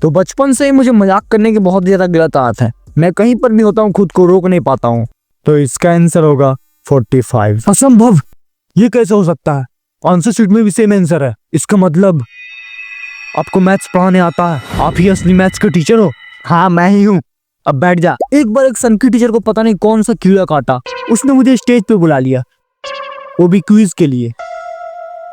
तो बचपन से ही मुझे मजाक करने की बहुत ज्यादा गलत आदत है। मैं कहीं पर भी होता हूँ खुद को रोक नहीं पाता हूँ। तो इसका आंसर होगा 45। असंभव, ये कैसे हो सकता है? आंसर शीट में भी सेम आंसर है। इसका मतलब आपको मैथ्स पढ़ाने आता है, आप ही असली मैथ्स के टीचर हो। हाँ मैं ही हूँ। अब बैठ जा। एक बार एक सन की टीचर को पता नहीं कौन सा कीड़ा काटा, उसने मुझे स्टेज पे बुला लिया, वो भी क्विज के लिए।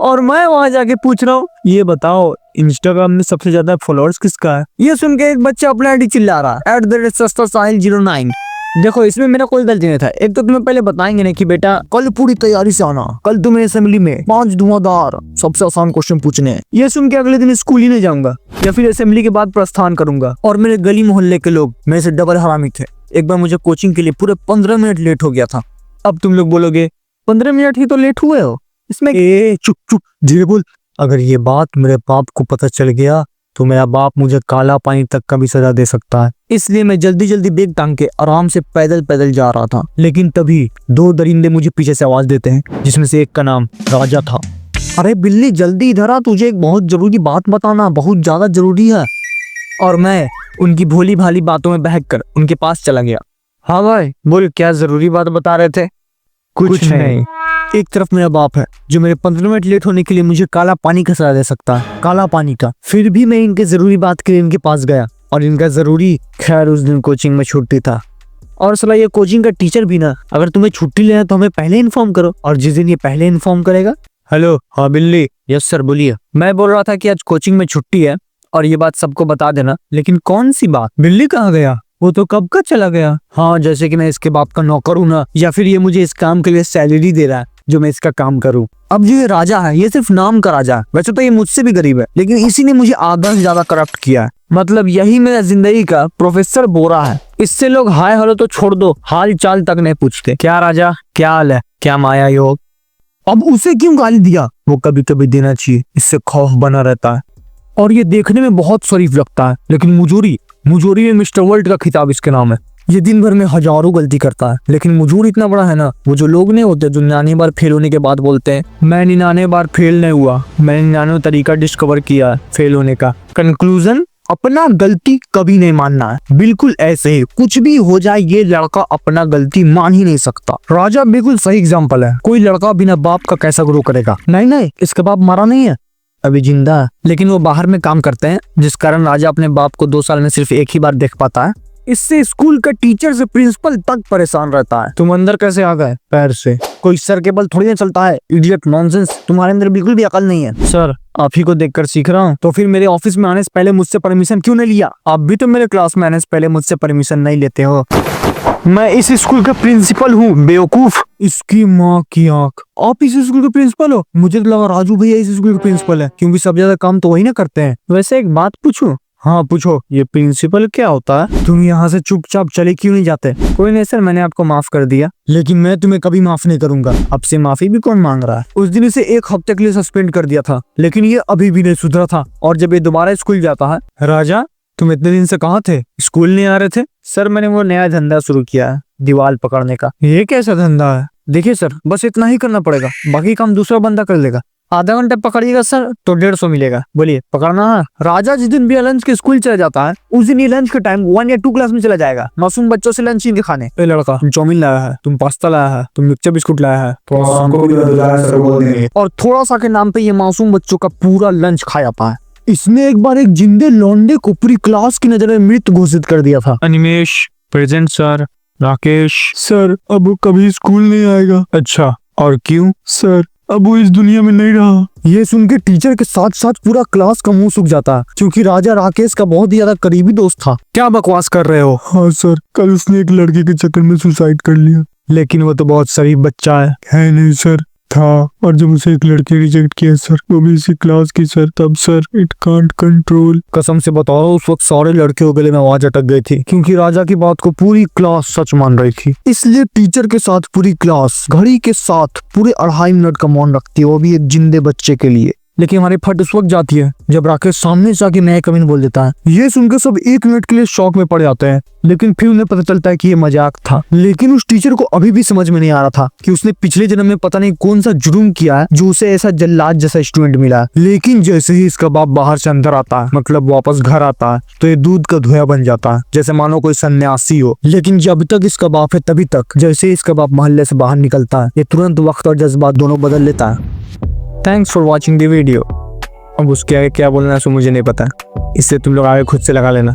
और मैं वहां जाके पूछ रहा हूँ, ये बताओ इंस्टाग्राम में सबसे ज्यादा फॉलोअर्स किसका है? ये सुन के एक बच्चा अपना आईडी चिल्ला रहा @sastasahil09। देखो इसमें मेरा कोई गलती नहीं था। एक तो तुम्हें पहले बताएंगे ना कि बेटा कल पूरी तैयारी से आना, कल तुम्हें असेंबली में 5 धुआंधार सबसे आसान क्वेश्चन पूछने हैं। ये सुन के अगले दिन स्कूल ही नहीं जाऊंगा या फिर असेंबली के बाद प्रस्थान करूंगा। और मेरे गली मोहल्ले के लोग मेरे से डबल हरामी थे। एक बार मुझे कोचिंग के लिए पूरे 15 मिनट लेट हो गया था। अब तुम लोग बोलोगे 15 मिनट ही तो लेट हुए हो, इसमें चुप चुप धीरे बोल। अगर ये बात मेरे बाप को पता चल गया तो मेरा बाप मुझे काला पानी तक का भी सजा दे सकता है। इसलिए मैं जल्दी जल्दी बैग टांग के आराम से पैदल पैदल जा रहा था। लेकिन तभी 2 दरिंदे मुझे पीछे से आवाज देते हैं, जिसमें से एक का नाम राजा था। अरे बिल्ली जल्दी इधर आ, तुझे एक बहुत जरूरी बात बताना, बहुत ज्यादा जरूरी है। और मैं उनकी भोली भाली बातों में बहक कर उनके पास चला गया। हाँ भाई बोल, क्या जरूरी बात बता रहे थे? कुछ नहीं। एक तरफ मेरा बाप है जो मेरे 15 मिनट लेट होने के लिए मुझे काला पानी का सजा दे सकता है, काला पानी का। फिर भी मैं इनके जरूरी बात के लिए इनके पास गया और इनका जरूरी, खैर उस दिन कोचिंग में छुट्टी था। और सला ये कोचिंग का टीचर भी ना, अगर तुम्हें छुट्टी लेना तो हमें पहले इन्फॉर्म करो। और जिस दिन ये पहले इन्फॉर्म करेगा। हेलो, हाँ बिल्ली। यस सर बोलिए। मैं बोल रहा था कि आज कोचिंग में छुट्टी है और ये बात सबको बता देना। लेकिन कौन सी बात? बिल्ली कहाँ गया? वो तो कब का चला गया। हाँ जैसे कि मैं इसके बाप का नौकर हूँ ना, या फिर ये मुझे इस काम के लिए सैलरी दे रहा है जो मैं इसका काम करूँ। अब जो ये राजा है ये सिर्फ नाम का राजा है। वैसे तो ये मुझसे भी गरीब है, लेकिन इसी ने मुझे आधा से ज्यादा करप्ट किया है। मतलब यही मेरा जिंदगी का प्रोफेसर बोरा है। इससे लोग हाय हेलो तो छोड़ दो, हाल चाल तक नहीं पूछते। क्या राजा, क्या हाल है, क्या माया योग? अब उसे क्यों गाली दिया? वो कभी कभी देना चाहिए, इससे खौफ बना रहता है। और ये देखने में बहुत शरीफ लगता है, लेकिन मुजोरी में मिस्टर वर्ल्ड का खिताब इसके नाम है। ये दिन भर में हजारों गलती करता है, लेकिन मुजूर इतना बड़ा है ना। वो जो लोग नहीं होते जो 99 बार फेल होने के बाद बोलते हैं मैं 99 बार फेल नहीं हुआ, मैंने 99 तरीका डिस्कवर किया है फेल होने का। कंक्लूजन, अपना गलती कभी नहीं मानना है। बिल्कुल ऐसे ही कुछ भी हो जाए ये लड़का अपना गलती मान ही नहीं सकता। राजा बिल्कुल सही एग्जाम्पल है। कोई लड़का बिना बाप का कैसा ग्रो करेगा? नहीं, इसका बाप मरा नहीं है, अभी जिंदा है, लेकिन वो बाहर में काम करते हैं, जिस कारण राजा अपने बाप को 2 साल में सिर्फ एक ही बार देख पाता है। इससे स्कूल का टीचर से प्रिंसिपल तक परेशान रहता है। तुम अंदर कैसे आ गए? पैर से। कोई सर के बल थोड़ी ना चलता है, इडियट नॉनसेंस। तुम्हारे अंदर बिल्कुल भी अकल नहीं है। सर आप ही को देखकर सीख रहा हूँ। तो फिर मेरे ऑफिस में आने से पहले मुझसे परमिशन क्यों नहीं लिया? आप भी तो मेरे क्लास में आने से पहले मुझसे परमिशन नहीं लेते हो। मैं इस स्कूल का प्रिंसिपल हूँ बेवकूफ। इसकी माँ की आंख, आप इस स्कूल के प्रिंसिपल हो? मुझे तो लगा राजू भैया इस स्कूल के प्रिंसिपल है, क्योंकि सब ज्यादा काम तो वही ना करते हैं। वैसे एक बात पूछूं? हाँ पूछो। ये प्रिंसिपल क्या होता है? तुम यहाँ से चुपचाप चले क्यों नहीं जाते? कोई नहीं सर, मैंने आपको माफ कर दिया। लेकिन मैं तुम्हें कभी माफ नहीं करूंगा। अब से माफी भी कौन मांग रहा है? उस दिन इसे 1 हफ्ते के लिए सस्पेंड कर दिया था, लेकिन ये अभी भी नहीं सुधरा था। और जब ये दोबारा स्कूल जाता है। राजा तुम इतने दिन से कहाँ थे? स्कूल नहीं आ रहे थे? सर मैंने वो नया धंधा शुरू किया है, दीवार पकड़ने का। ये कैसा धंधा है? देखिए सर, बस इतना ही करना पड़ेगा, बाकी काम दूसरा बंदा कर लेगा। आधा घंटा पकड़िएगा सर तो 150 मिलेगा। बोलिए पकड़ना है। राजा जिस दिन भी लंच के स्कूल चला जाता है उस दिन ये लंच के टाइम 1 या 2 क्लास में चला जाएगा, मासूम बच्चों से लंच ही खाने। ए लड़का, तुम चाउमीन लाया है, तुम पास्ता लाया है, तुम मिक्सचर बिस्कुट लाया है, और थोड़ा सा के नाम पे ये मासूम बच्चों का पूरा लंच खा जाता है। इसने एक बार एक जिंदे लौंडे को पूरी क्लास की नजर में मृत घोषित कर दिया था। Animesh present sir. Rakesh sir अब वो कभी स्कूल नहीं आएगा। अच्छा, और क्यों? सर अब वो इस दुनिया में नहीं रहा। ये सुन के टीचर के साथ साथ पूरा क्लास का मुंह सूख जाता है, क्योंकि राजा राकेश का बहुत ही ज्यादा करीबी दोस्त था। क्या बकवास कर रहे हो? हाँ सर, कल उसने एक लड़के के चक्कर में सुसाइड कर लिया। लेकिन वो तो बहुत शरीफ बच्चा है। नहीं सर, था। और जब उसे एक लड़के रिजेक्ट किया सर, वो भी इसी क्लास की सर, तब सर इट कांट कंट्रोल। कसम से बता रहा हूँ उस वक्त सारे लड़के गले में आवाज अटक गई थी, क्योंकि राजा की बात को पूरी क्लास सच मान रही थी। इसलिए टीचर के साथ पूरी क्लास घड़ी के साथ पूरे 2.5 मिनट का मौन रखती है, वो भी एक जिंदे बच्चे के लिए। लेकिन हमारी फट उस वक्त जाती है जब राकेश सामने से आके मैं कमीन बोल देता है। ये सुनकर सब 1 मिनट के लिए शॉक में पड़ जाते हैं, लेकिन फिर उन्हें पता चलता है कि ये मजाक था। लेकिन उस टीचर को अभी भी समझ में नहीं आ रहा था कि उसने पिछले जन्म में पता नहीं कौन सा जुर्म किया है जो उसे ऐसा जल्लाद जैसा स्टूडेंट मिला। लेकिन जैसे ही इसका बाप बाहर से अंदर आता है, मतलब वापस घर आता है, तो ये दूध का धोया बन जाता है, जैसे मानो कोई सन्यासी हो। लेकिन जब तक इसका बाप है तभी तक, जैसे ही इसका बाप मोहल्ले से बाहर निकलता है, ये तुरंत वक्त और जज्बात दोनों बदल लेता है। Thanks for watching the video. अब उसके आगे क्या बोलना है सो मुझे नहीं पता, इससे तुम लोग आगे खुद से लगा लेना।